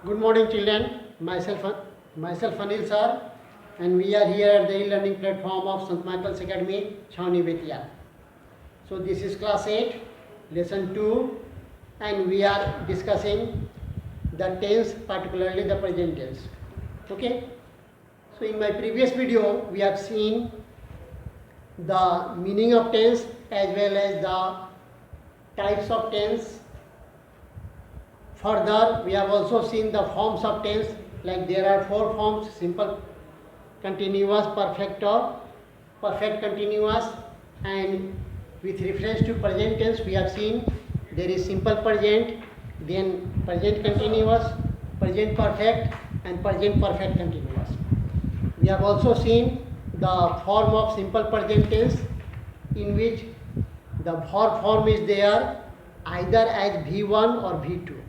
Good morning, children. Myself Anil sir, and we are here at the e-learning platform of St. Michael's Academy, Chhauni Betia. So this is class 8, lesson 2, and we are discussing the tense, particularly the present tense. Okay. So in my previous video, we have seen the meaning of tense as well as the types of tense. Further, we have also seen the forms of tense, like there are 4 forms: simple continuous, perfect or perfect continuous. And with reference to present tense, we have seen there is simple present, then present continuous, present perfect, and present perfect continuous. We have also seen the form of simple present tense, in which the verb form is there either as V1 or V2,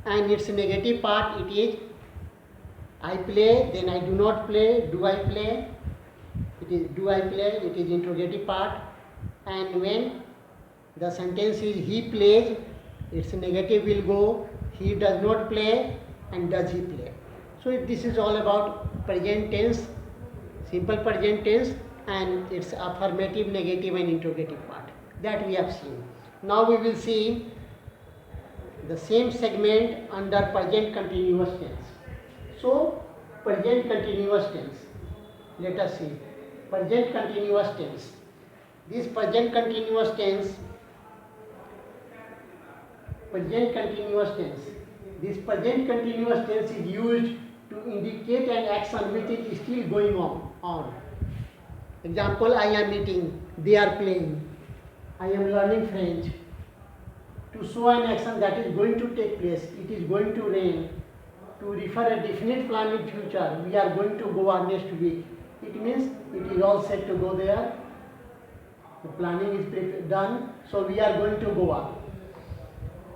and its negative part it is I play, then I do not play, do I play, it is do I play, it is interrogative part. And when the sentence is he plays, its negative will go he does not play and does he play. So this is all about present tense, simple present tense, and its affirmative, negative and interrogative part that we have seen. Now we will see the same segment under present continuous tense. So present continuous tense, let us see present continuous tense. This present continuous tense, this present continuous tense is used to indicate an action which is still going on. Example, I am eating, they are playing, I am learning French. To show an action that is going to take place, it is going to rain. To refer a definite plan in future, we are going to Goa next week. It means it is all set to go there. The planning is done, so we are going to Goa.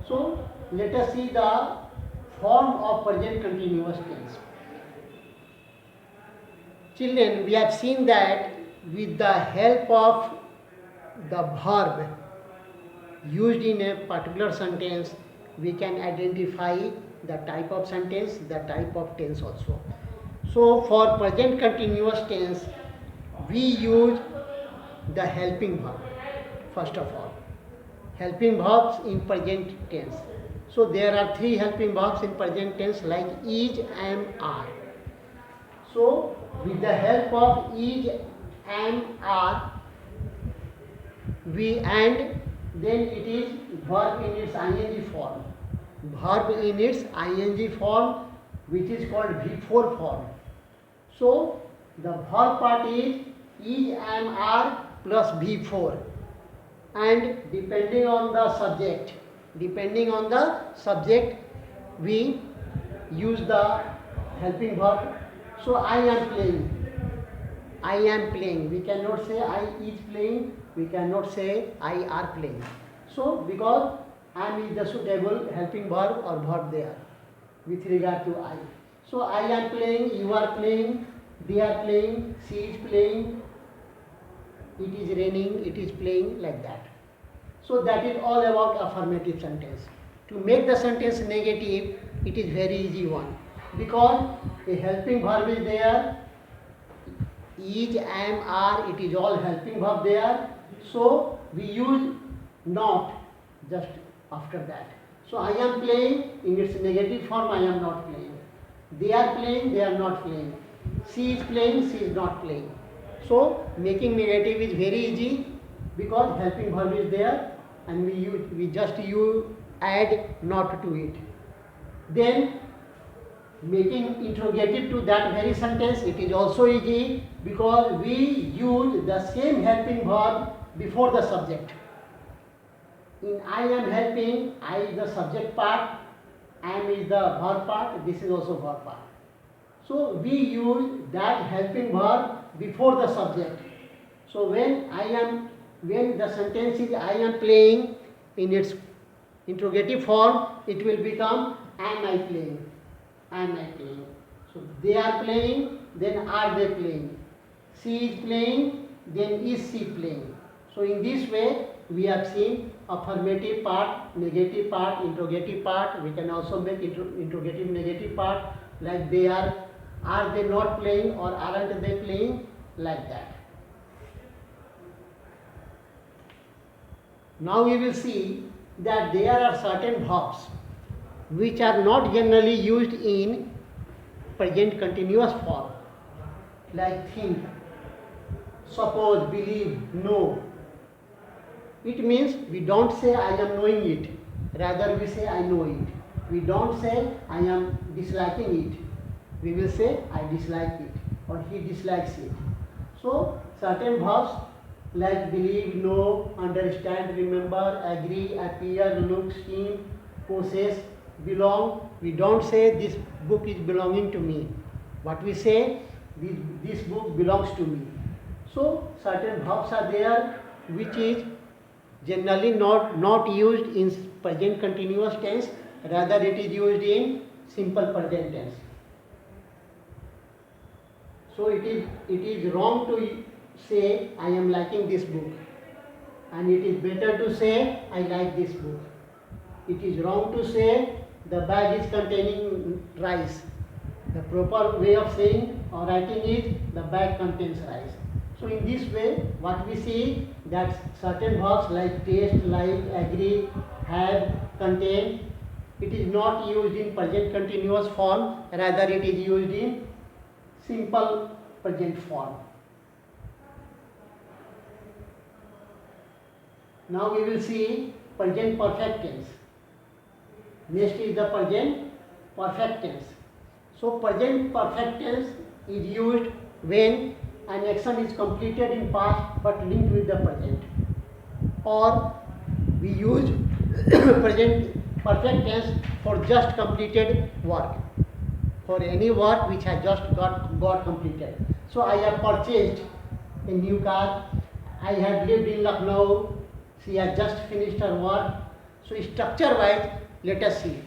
So let us see the form of present continuous tense. Children, we have seen that with the help of the verb used in a particular sentence, we can identify the type of sentence, the type of tense also. So for present continuous tense, we use the helping verb. First of all, helping verbs in present tense. So there are 3 helping verbs in present tense, like is, am, are. So with the help of is, am, are, we and then it is verb in its ing form. Verb in its ing form, which is called V4 form. So the verb part is, am, are plus V4, and depending on the subject, we use the helping verb. So I am playing. We cannot say I is playing. We cannot say I are playing. So because am is the suitable helping verb or verb there with regard to I. So I am playing, you are playing, they are playing, she is playing, it is raining, it is playing, like that. So that is all about affirmative sentence. To make the sentence negative, it is very easy one, because a helping verb is there, is, am, are, it is all helping verb there. So we use not just after that. So I am playing, in its negative form, I am not playing. They are playing, they are not playing. She is playing, she is not playing. So making negative is very easy, because helping verb is there, and we just add not to it. Then making interrogative to that very sentence, it is also easy, because we use the same helping verb before the subject. In I am helping, I is the subject part, am is the verb part, this is also verb part. So we use that helping verb before the subject. So when the sentence is I am playing, in its interrogative form, it will become am I playing? Am I playing? So they are playing, then are they playing? She is playing, then is she playing? So in this way we have seen affirmative part, negative part, interrogative part. We can also make interrogative negative part, like they are they not playing or aren't they playing, like that. Now we will see that there are certain verbs which are not generally used in present continuous form, like think, suppose, believe, know. It means we don't say I am knowing it, rather we say I know it. We don't say I am disliking it, we will say I dislike it or he dislikes it. So certain verbs like believe, know, understand, remember, agree, appear, look, seem, possess, belong. We don't say this book is belonging to me. What we say, this book belongs to me. So certain verbs are there which is generally not used in present continuous tense, rather it is used in simple present tense. So it is wrong to say I am liking this book, and it is better to say I like this book. It is wrong to say the bag is containing rice. The proper way of saying or writing is the bag contains rice. So in this way, what we see that certain verbs like taste, like, agree, have, contain, it is not used in present continuous form, rather it is used in simple present form. Now we will see present perfect tense. Next is the present perfect tense. So present perfect tense is used when an action is completed in past but linked with the present, or we use present perfect tense for just completed work, for any work which has just got completed. So I have purchased a new car, I have lived in Lucknow, she has just finished her work. So structure wise, let us see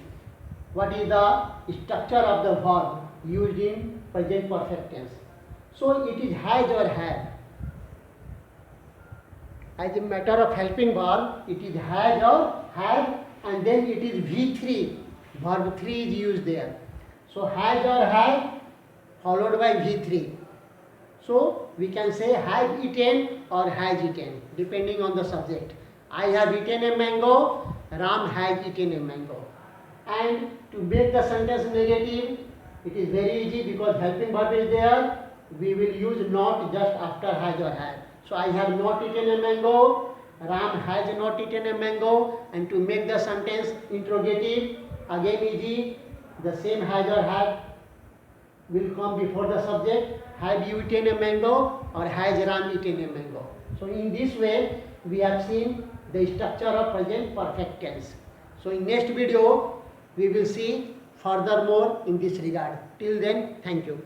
what is the structure of the verb used in present perfect tense. So it is has or have. As a matter of helping verb, it is has or have, and then it is V3. Verb 3 is used there. So has or have followed by V3. So we can say have eaten or has eaten, depending on the subject. I have eaten a mango, Ram has eaten a mango. And to make the sentence negative, it is very easy because helping verb is there. We will use not just after has or have. So I have not eaten a mango, Ram has not eaten a mango, and to make the sentence interrogative, again easy, the same has or have will come before the subject. Have you eaten a mango or has Ram eaten a mango? So in this way, we have seen the structure of present perfect tense. So in next video, we will see furthermore in this regard. Till then, thank you.